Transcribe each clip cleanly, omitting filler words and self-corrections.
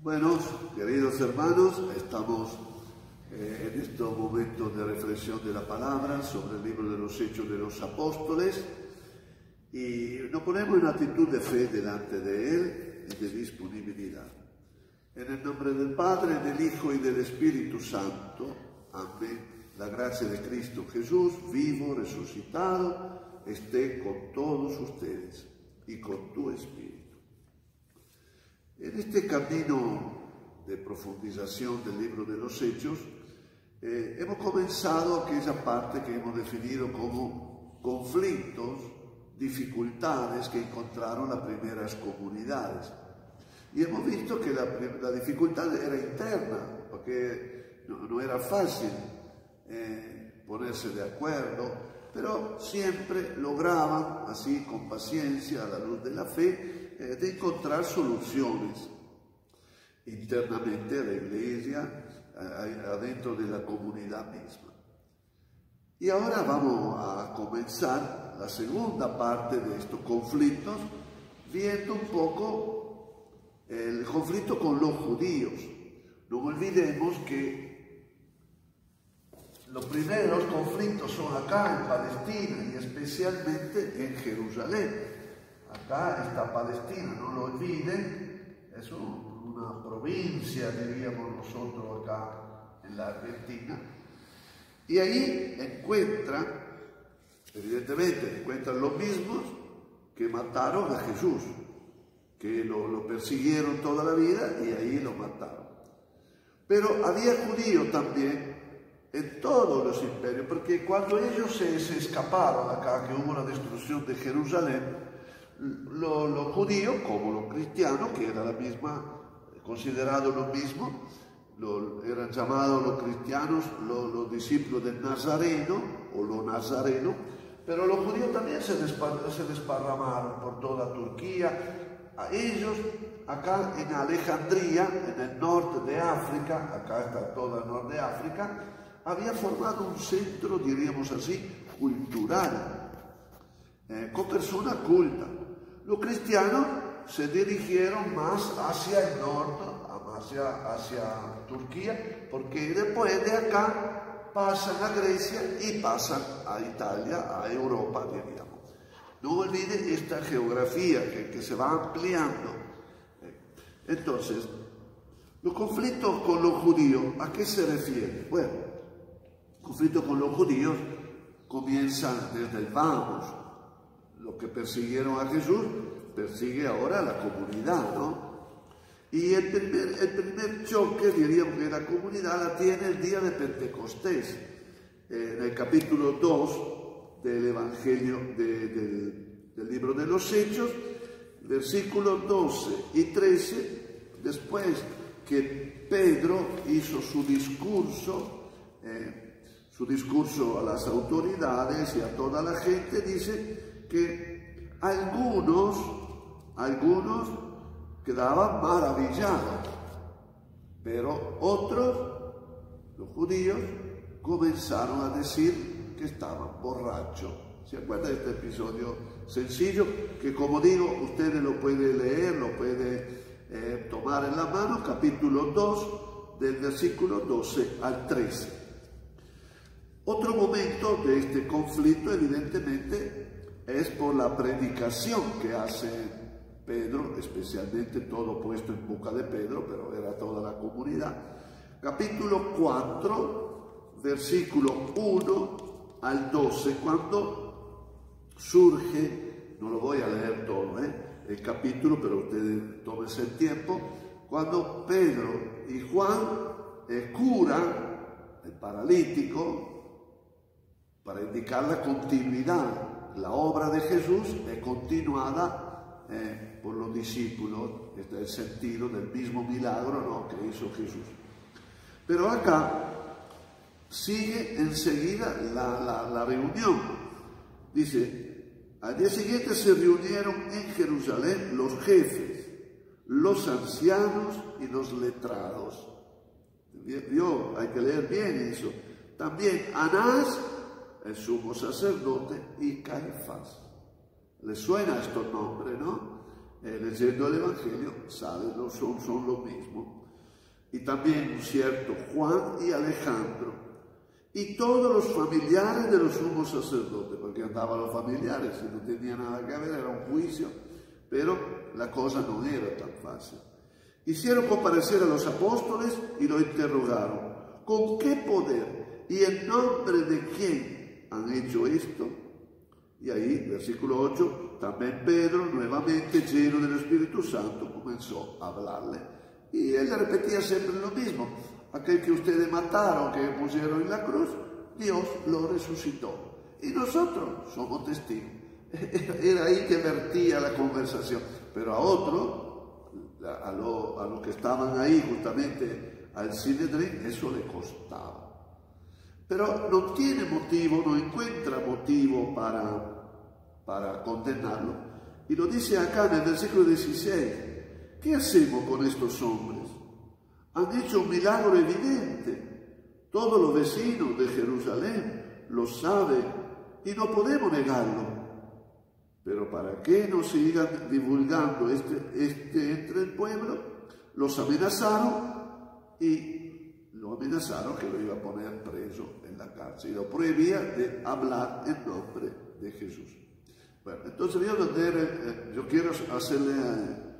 Bueno, queridos hermanos, estamos en este momento de reflexión de la palabra sobre el libro de los Hechos de los Apóstoles y nos ponemos en actitud de fe delante de Él y de disponibilidad. En el nombre del Padre, del Hijo y del Espíritu Santo. Amén. La gracia de Cristo Jesús, vivo, resucitado, esté con todos ustedes y con tu espíritu. En este camino de profundización del libro de los Hechos, hemos comenzado aquella parte que hemos definido como conflictos, dificultades que encontraron las primeras comunidades. Y hemos visto que la dificultad era interna, porque no era fácil ponerse de acuerdo, pero siempre lograban, así con paciencia, a la luz de la fe, de encontrar soluciones internamente a la iglesia, adentro de la comunidad misma. Y ahora vamos a comenzar la segunda parte de estos conflictos, viendo un poco el conflicto con los judíos. No olvidemos que los primeros conflictos son acá en Palestina y especialmente en Jerusalén. Acá está Palestina, no lo olviden, es una provincia, diríamos nosotros acá en la Argentina. Y ahí encuentran los mismos que mataron a Jesús, que lo persiguieron toda la vida y ahí lo mataron. Pero había judíos también en todos los imperios, porque cuando ellos se escaparon acá, que hubo la destrucción de Jerusalén, los judíos, como los cristianos, que era la misma, considerados lo mismo, eran llamados los cristianos los discípulos del Nazareno, o los nazarenos, pero los judíos también se desparramaron por toda Turquía. A ellos, acá en Alejandría, en el norte de África, acá está todo el norte de África, había formado un centro, diríamos así, cultural, con personas cultas. Los cristianos se dirigieron más hacia el norte, hacia Turquía, porque después de acá pasan a Grecia y pasan a Italia, a Europa, diríamos. No olviden esta geografía que se va ampliando. Entonces, los conflictos con los judíos, ¿a qué se refiere? Bueno, el conflicto con los judíos comienza desde el vamos. Los que persiguieron a Jesús persigue ahora a la comunidad, ¿no? Y el primer choque, diríamos, que la comunidad la tiene el día de Pentecostés, en el capítulo 2 del Evangelio del libro de los Hechos, versículos 12 y 13, después que Pedro hizo su discurso a las autoridades y a toda la gente, dice que algunos quedaban maravillados, pero otros, los judíos, comenzaron a decir que estaban borrachos. ¿Se acuerdan de este episodio sencillo? Que, como digo, ustedes lo pueden leer, lo pueden tomar en la mano, capítulo 2, del versículo 12 al 13. Otro momento de este conflicto, evidentemente, es por la predicación que hace Pedro, especialmente todo puesto en boca de Pedro, pero era toda la comunidad. Capítulo 4, versículo 1 al 12, cuando surge, no lo voy a leer todo, el capítulo, pero ustedes tómense el tiempo, cuando Pedro y Juan curan el paralítico para indicar la continuidad. La obra de Jesús es continuada por los discípulos, este es el sentido del mismo milagro, ¿no?, que hizo Jesús. Pero acá sigue enseguida la reunión. Dice, al día siguiente se reunieron en Jerusalén los jefes, los ancianos y los letrados. Vio, hay que leer bien eso. También Anás, el sumo sacerdote, y Caifás. ¿Les suena estos nombres, no? Leyendo el Evangelio, saben, son lo mismo. y también un cierto Juan y Alejandro, y todos los familiares de los sumos sacerdotes, porque andaban los familiares, y no tenía nada que ver, era un juicio, pero la cosa no era tan fácil. Hicieron comparecer a los apóstoles y lo interrogaron. ¿Con qué poder y en nombre de quién han hecho esto? Y ahí, versículo 8, también Pedro, nuevamente lleno del Espíritu Santo, comenzó a hablarle. Y él le repetía siempre lo mismo. Aquel que ustedes mataron, que pusieron en la cruz, Dios lo resucitó. Y nosotros somos testigos. Era ahí que vertía la conversación. Pero a otro, a los que estaban ahí justamente al Sinedrín, eso le costaba. Pero no tiene motivo, no encuentra motivo para condenarlo. Y lo dice acá en el versículo 16. ¿Qué hacemos con estos hombres? Han hecho un milagro evidente. Todos los vecinos de Jerusalén lo saben y no podemos negarlo. Pero para que no sigan divulgando entre el pueblo, los amenazaron y lo amenazaron que lo iba a poner preso en la cárcel y lo prohibía de hablar en nombre de Jesús. Bueno, entonces yo quiero hacerle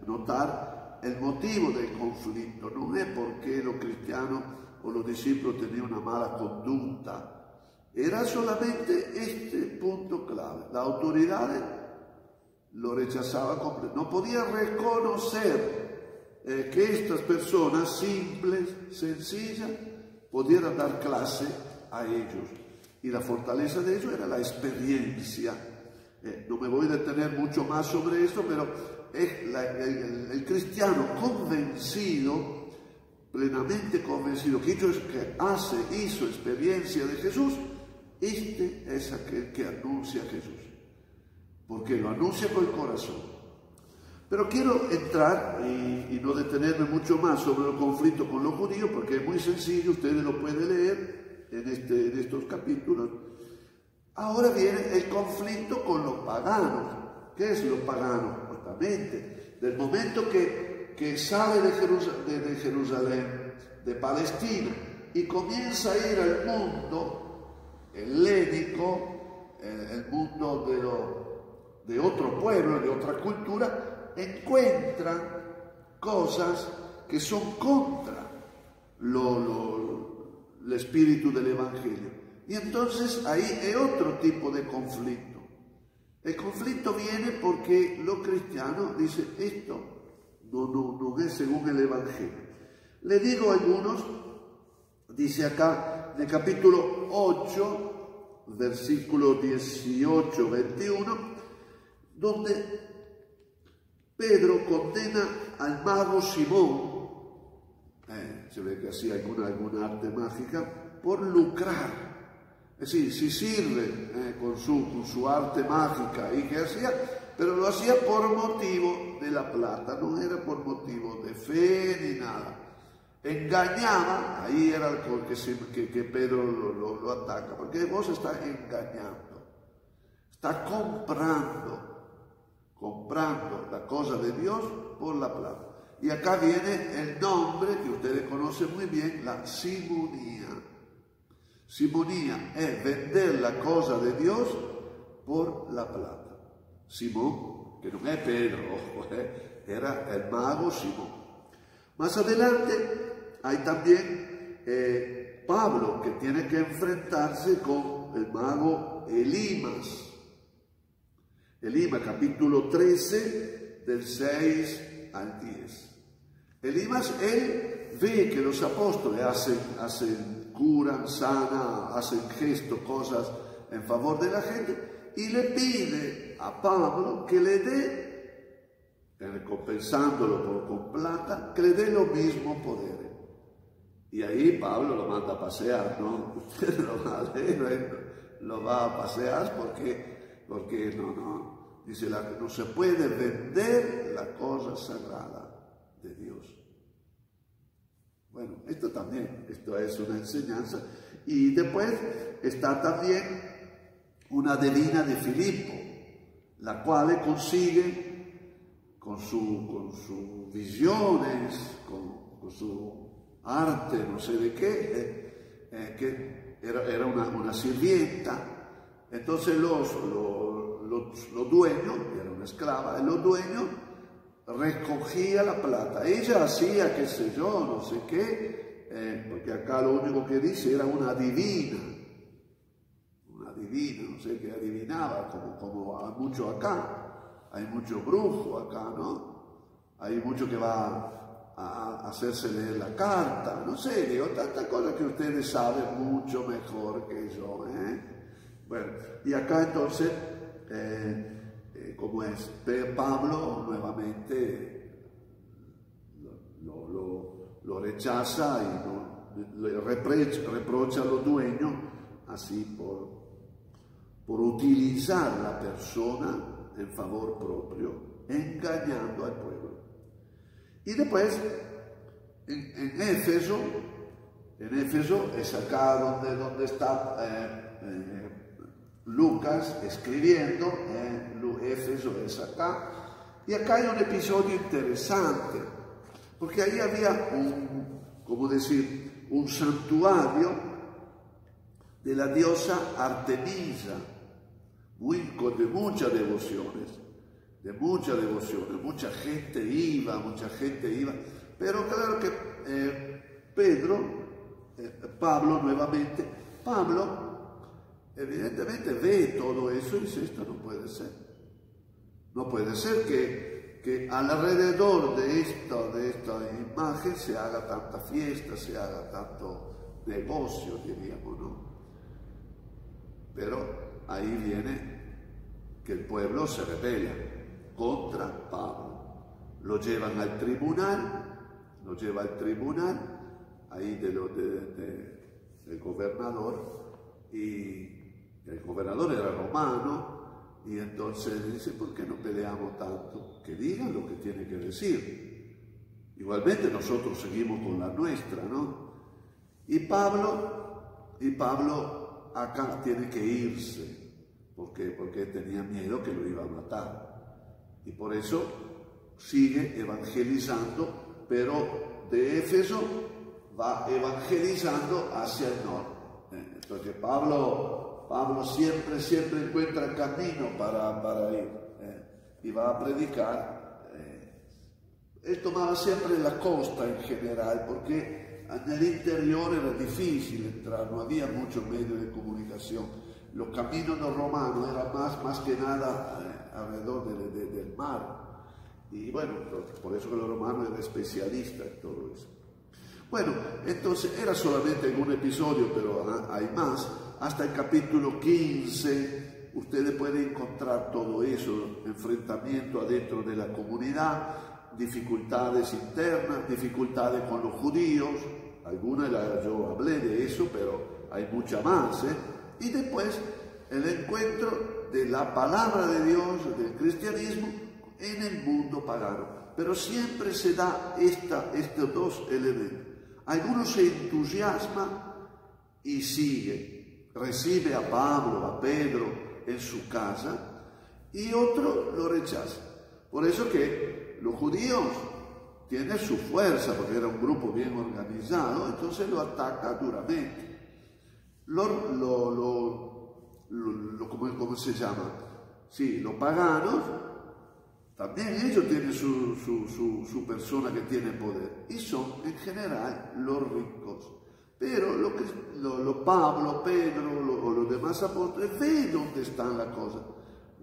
notar el motivo del conflicto. No es porque los cristianos o los discípulos tenían una mala conducta, era solamente este punto clave. La autoridad lo rechazaba completamente. No podía reconocer que estas personas simples, sencillas, pudieran dar clase a ellos. Y la fortaleza de ellos era la experiencia. No me voy a detener mucho más sobre esto, pero el cristiano convencido, plenamente convencido que hizo experiencia de Jesús, este es aquel que anuncia a Jesús, porque lo anuncia con el corazón. Pero quiero entrar y no detenerme mucho más sobre el conflicto con los judíos, porque es muy sencillo, ustedes lo pueden leer en estos capítulos. Ahora viene el conflicto con los paganos. ¿Qué es los paganos? Justamente, del momento que sale de Jerusalén, de Palestina, y comienza a ir al mundo helénico, el mundo de otro pueblo, de otra cultura, encuentran cosas que son contra el espíritu del Evangelio. Y entonces ahí es otro tipo de conflicto. El conflicto viene porque los cristianos dicen, esto no es según el Evangelio. Le digo a algunos, dice acá en el capítulo 8, versículo 18, 21, donde Pedro condena al mago Simón, se ve que hacía alguna arte mágica, por lucrar. Es decir, si sirve con su arte mágica y que hacía, pero lo hacía por motivo de la plata, no era por motivo de fe ni nada. Engañaba, ahí era que Pedro lo ataca, porque vos estás engañando, está comprando la cosa de Dios por la plata. Y acá viene el nombre que ustedes conocen muy bien, la simonía. Simonía es vender la cosa de Dios por la plata. Simón, que no es Pedro, era el mago Simón. Más adelante hay también Pablo, que tiene que enfrentarse con el mago Elimas. Elimas, capítulo 13, del 6 al 10. Elimas, él ve que los apóstoles curan, sanan, hacen gestos, cosas en favor de la gente, y le pide a Pablo que le dé, recompensándolo con plata, que le dé lo mismo poder. Y ahí Pablo lo manda a pasear, ¿no? Usted lo va a pasear porque no, dice, no se puede vender la cosa sagrada de Dios. Bueno, esto es una enseñanza. Y después está también una divina de Filipo, la cual consigue con sus visiones, con su arte, no sé de qué, que era una sirvienta. Entonces los dueños, era una esclava, y los dueños recogía la plata. Ella hacía, qué sé yo, no sé qué, porque acá lo único que dice era una divina, no sé qué adivinaba, como hay mucho acá, hay mucho brujo acá, ¿no? Hay mucho que va a hacerse leer la carta, no sé, digo, tantas cosas que ustedes saben mucho mejor que yo, ¿eh? Bueno, y acá entonces, como es, Pablo nuevamente lo rechaza y le reprocha a los dueños así por utilizar la persona en favor propio, engañando al pueblo. Y después, en Éfeso es acá donde está Lucas escribiendo, Éfeso es acá, y acá hay un episodio interesante, porque ahí había un santuario de la diosa Artemisa, de muchas devociones, mucha gente iba, pero claro que Pablo evidentemente ve todo eso y dice, esto no puede ser. No puede ser que alrededor de esta imagen se haga tanta fiesta, se haga tanto negocio, diríamos, ¿no? Pero ahí viene que el pueblo se rebela contra Pablo. Lo lleva al tribunal, ahí del gobernador, y el gobernador era romano, y entonces dice, ¿por qué no peleamos tanto? Que digan lo que tiene que decir. Igualmente nosotros seguimos con la nuestra, ¿no? Y Pablo acá tiene que irse, porque tenía miedo que lo iba a matar. Y por eso sigue evangelizando, pero de Éfeso va evangelizando hacia el norte. Entonces Pablo siempre encuentra camino para ir, y va a predicar. Él tomaba siempre la costa en general, porque en el interior era difícil entrar, no había muchos medios de comunicación. Los caminos no romanos eran más que nada alrededor del mar. Y bueno, por eso que los romanos eran especialistas en todo eso. Bueno, entonces era solamente en un episodio, pero hay más. Hasta el capítulo 15, ustedes pueden encontrar todo eso, enfrentamiento adentro de la comunidad, dificultades internas, dificultades con los judíos, algunas yo hablé de eso, pero hay mucha más, ¿eh? Y después el encuentro de la palabra de Dios, del cristianismo, en el mundo pagano. Pero siempre se da estos dos elementos. Algunos se entusiasman y siguen, recibe a Pablo, a Pedro en su casa, y otro lo rechaza. Por eso que los judíos tienen su fuerza, porque era un grupo bien organizado, entonces lo ataca duramente. ¿Cómo se llama? Sí, los paganos, también ellos tienen su persona que tiene poder, y son en general los ricos. Pero Pablo, Pedro o los demás apóstoles ven dónde está la cosa.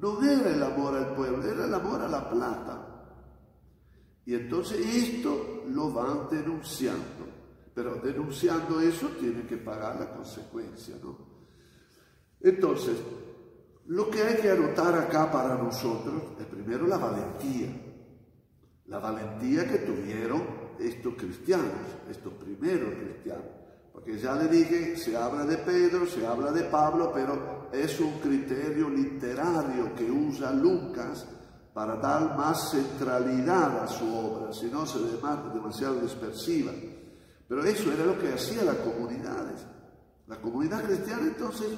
No era el amor al pueblo, era el amor a la plata. Y entonces esto lo van denunciando. Pero denunciando eso tiene que pagar la consecuencia, ¿no? Entonces, lo que hay que anotar acá para nosotros es primero la valentía. La valentía que tuvieron estos cristianos, estos primeros cristianos. Porque ya le dije, se habla de Pedro, se habla de Pablo, pero es un criterio literario que usa Lucas para dar más centralidad a su obra, si no se ve demasiado dispersiva. Pero eso era lo que hacía las comunidades. La comunidad cristiana entonces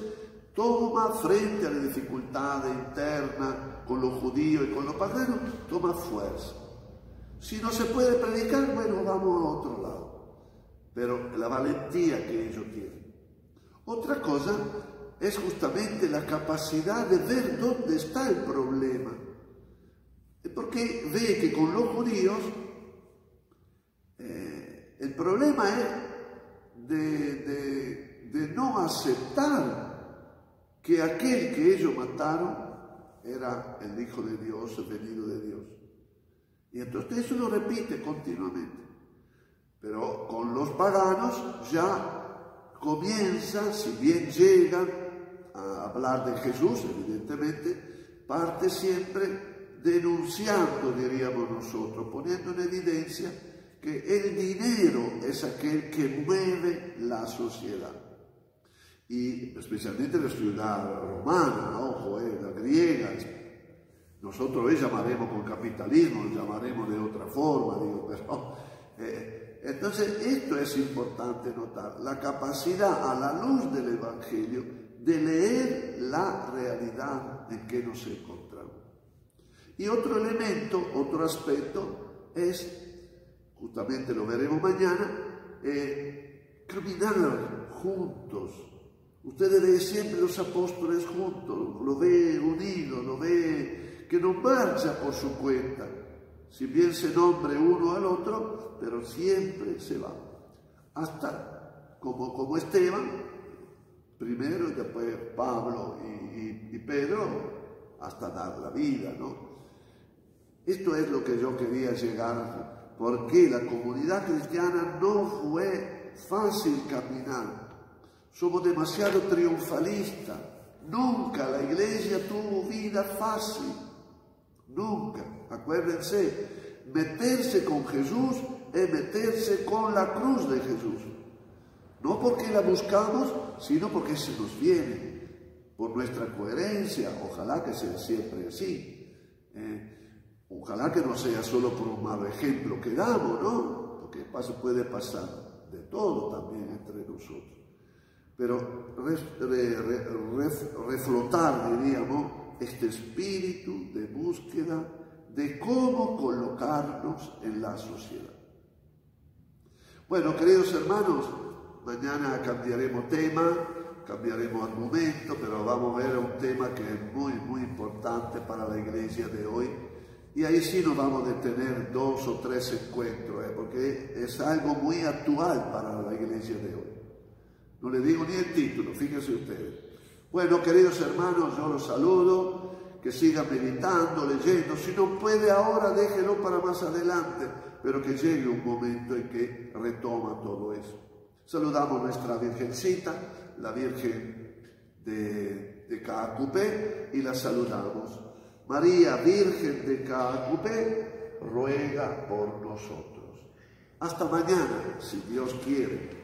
toma frente a la dificultad interna con los judíos y con los paganos, toma fuerza. Si no se puede predicar, bueno, vamos a otro lado. pero la valentía que ellos tienen. Otra cosa es justamente la capacidad de ver dónde está el problema. Porque ve que con los judíos el problema es de no aceptar que aquel que ellos mataron era el Hijo de Dios, el venido de Dios. Y entonces eso lo repite continuamente. Pero con los paganos ya comienza, si bien llegan a hablar de Jesús, evidentemente, parte siempre denunciando, diríamos nosotros, poniendo en evidencia que el dinero es aquel que mueve la sociedad. Y especialmente la ciudad romana, ojo, la griega. Nosotros hoy llamaremos con capitalismo, llamaremos de otra forma, digo, pero... entonces esto es importante notar, la capacidad a la luz del Evangelio de leer la realidad en que nos encontramos. Y otro elemento, otro aspecto es, justamente lo veremos mañana, caminar juntos. Ustedes ven siempre los apóstoles juntos, lo ve unido, lo ve que no marcha por su cuenta. Si bien se nombre uno al otro, pero siempre se va. Hasta como Esteban, primero y después Pablo y Pedro, hasta dar la vida, ¿no? Esto es lo que yo quería llegar, porque la comunidad cristiana no fue fácil caminar. Somos demasiado triunfalistas. Nunca la iglesia tuvo vida fácil. Nunca. Acuérdense, meterse con Jesús es meterse con la cruz de Jesús. No porque la buscamos, sino porque se nos viene. Por nuestra coherencia. Ojalá que sea siempre así. Ojalá que no sea solo por un mal ejemplo que damos, ¿no? Porque puede pasar de todo también entre nosotros. Pero reflotar, diríamos, este espíritu de búsqueda de cómo colocarnos en la sociedad. Bueno, queridos hermanos, mañana cambiaremos tema, cambiaremos argumento, pero vamos a ver un tema que es muy, muy importante para la iglesia de hoy. Y ahí sí nos vamos a detener 2 o 3 encuentros, porque es algo muy actual para la iglesia de hoy. No le digo ni el título, fíjense ustedes. Bueno, queridos hermanos, yo los saludo, que sigan meditando, leyendo. Si no puede ahora, déjelo para más adelante, pero que llegue un momento en que retoma todo eso. Saludamos a nuestra Virgencita, la Virgen de Caacupé, y la saludamos. María, Virgen de Caacupé, ruega por nosotros. Hasta mañana, si Dios quiere.